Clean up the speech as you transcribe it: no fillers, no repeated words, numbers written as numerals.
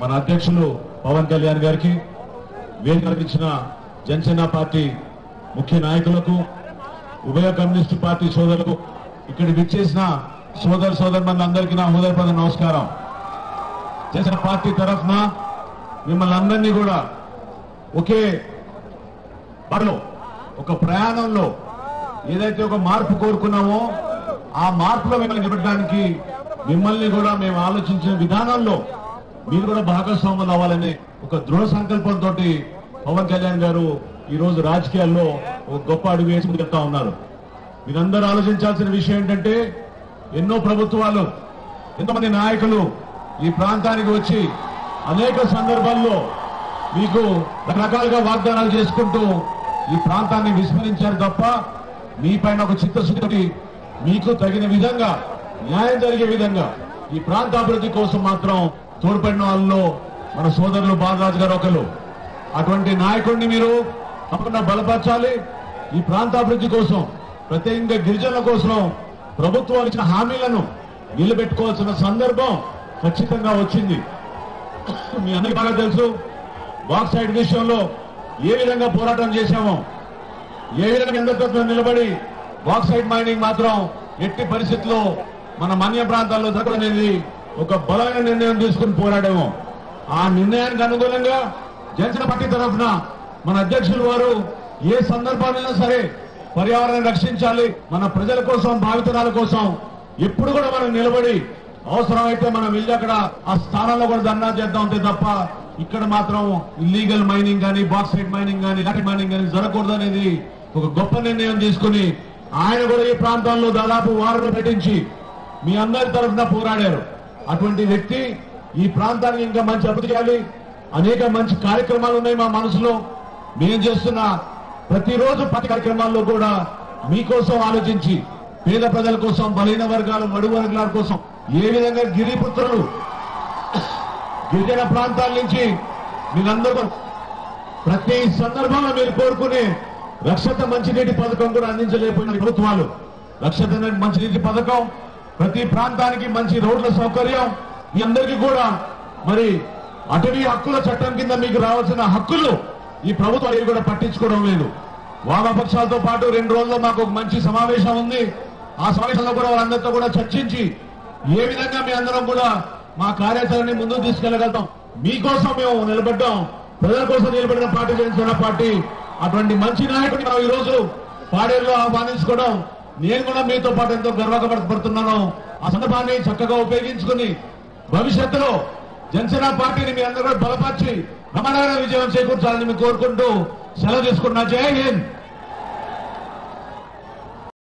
మన అధ్యక్షులు పవన్ కళ్యాణ్ గారికి వేదిక కల్పించిన జనసేన పార్టీ ముఖ్య నాయకులకు ఉభయ కమ్యూనిస్టు పార్టీ సోదరులకు ఇక్కడ విచ్చేసిన సోదరులందరికీ నా హృదయపూర్వక నమస్కారం. జనసేన పార్టీ తరఫున మిమ్మల్ని అందరినీ కూడా ఒకే బడిలో ఒక ప్రయాణంలో ఏదైతే ఒక మార్పు కోరుకున్నామో ఆ మార్పులో మిమ్మల్ని నిలబడడానికి మిమ్మల్ని కూడా మేము ఆలోచించిన విధానంలో మీరు కూడా భాగస్వాములు అవ్వాలని ఒక దృఢ సంకల్పంతో పవన్ కళ్యాణ్ గారు ఈ రోజు రాజకీయాల్లో ఒక గొప్ప అడుగు వేసి ముందుకెళ్తా ఉన్నారు. మీరందరూ ఆలోచించాల్సిన విషయం ఏంటంటే ఎన్నో ప్రభుత్వాలు ఎంతమంది నాయకులు ఈ ప్రాంతానికి వచ్చి అనేక సందర్భాల్లో మీకు రకరకాలుగా వాగ్దానాలు చేసుకుంటూ ఈ ప్రాంతాన్ని విస్మరించారు తప్ప మీ పైన ఒక చిత్తశుద్ధికి మీకు తగిన విధంగా న్యాయం జరిగే విధంగా ఈ ప్రాంత అభివృద్ధి కోసం మాత్రం తోడ్పడిన వాళ్ళలో మన సోదరులు బాలరాజు గారు ఒకరు. అటువంటి నాయకుడిని మీరు తప్పకుండా బలపరచాలి. ఈ ప్రాంత అభివృద్ధి కోసం ప్రత్యేకంగా గిరిజనుల కోసం ప్రభుత్వాలు ఇచ్చిన హామీలను నిలబెట్టుకోవాల్సిన సందర్భం ఖచ్చితంగా వచ్చింది. మీ అందరికీ బాగా తెలుసు బాక్సైట్ విషయంలో ఏ విధంగా పోరాటం చేశామో, ఏ విధంగా ఎందరితో నిలబడి బాక్సైట్ మైనింగ్ మాత్రం ఎట్టి పరిస్థితుల్లో మన మన్య ప్రాంతాల్లో జరగనేది ఒక బలమైన నిర్ణయం తీసుకుని పోరాడాము. ఆ నిర్ణయానికి అనుగుణంగా జనసేన పార్టీ తరఫున మన అధ్యక్షులు వారు ఏ సందర్భాలైనా సరే పర్యావరణాన్ని రక్షించాలి, మన ప్రజల కోసం భావితరాల కోసం ఎప్పుడు కూడా మనం నిలబడి అవసరమైతే మనం వెళ్ళి అక్కడ ఆ స్థానంలో కూడా ధర్నా చేద్దాం అంతే తప్ప ఇక్కడ మాత్రం ఇల్లీగల్ మైనింగ్ కానీ బాక్సైట్ మైనింగ్ కానీ లాటరీ మైనింగ్ కానీ జరగకూడదు అనేది ఒక గొప్ప నిర్ణయం తీసుకుని ఆయన కూడా ఈ ప్రాంతాల్లో దాదాపు వారం పెట్టించి మీ అందరి తరఫున పోరాడారు. అటువంటి వ్యక్తి ఈ ప్రాంతానికి ఇంకా మంచి అభివృద్ధి చేయాలి. అనేక మంచి కార్యక్రమాలు ఉన్నాయి మా మనసులో. మేము చేస్తున్న ప్రతిరోజు ప్రతి కార్యక్రమాల్లో కూడా మీకోసం ఆలోచించి పేద ప్రజల కోసం, బలహీన వర్గాలు, బడుగు వర్గాల కోసం ఏ విధంగా గిరిపుత్రులు గిరిజన ప్రాంతాల నుంచి మీరందరూ ప్రతి సందర్భంలో మీరు కోరుకునే రక్షిత మంచినీటి పథకం కూడా అందించలేకపోయిన ప్రభుత్వాలు రక్షిత మంచినీటి పథకం, ప్రతి ప్రాంతానికి మంచి రోడ్ల సౌకర్యం, మీ అందరికీ కూడా మరి అటవీ హక్కుల చట్టం కింద మీకు రావాల్సిన హక్కులు ఈ ప్రభుత్వాలు కూడా పట్టించుకోవడం లేదు. వామపక్షాలతో పాటు 2 రోజుల్లో మాకు ఒక మంచి సమావేశం ఉంది. ఆ సమావేశంలో కూడా వాళ్ళందరితో కూడా చర్చించి ఏ విధంగా మీ అందరం కూడా మా కార్యాచరణని ముందుకు తీసుకెళ్లగలుగుతాం. మీకోసం మేము నిలబడ్డాం, ప్రజల కోసం నిలబడిన పార్టీ జనసేన పార్టీ. అటువంటి మంచి నాయకుడిని మనం ఈ రోజు పాడేరులో ఆహ్వానించుకోవడం నేను కూడా మీతో పాటు ఎంతో గర్వపడుతున్నాను. ఆ సందర్భాన్ని చక్కగా ఉపయోగించుకుని భవిష్యత్తులో జనసేన పార్టీని మీ అందరూ కూడా బలపరిచి బ్రహ్మాండమైన విజయం చేకూర్చాలని కోరుకుంటూ సెలవు తీసుకున్నా. జై హింద్.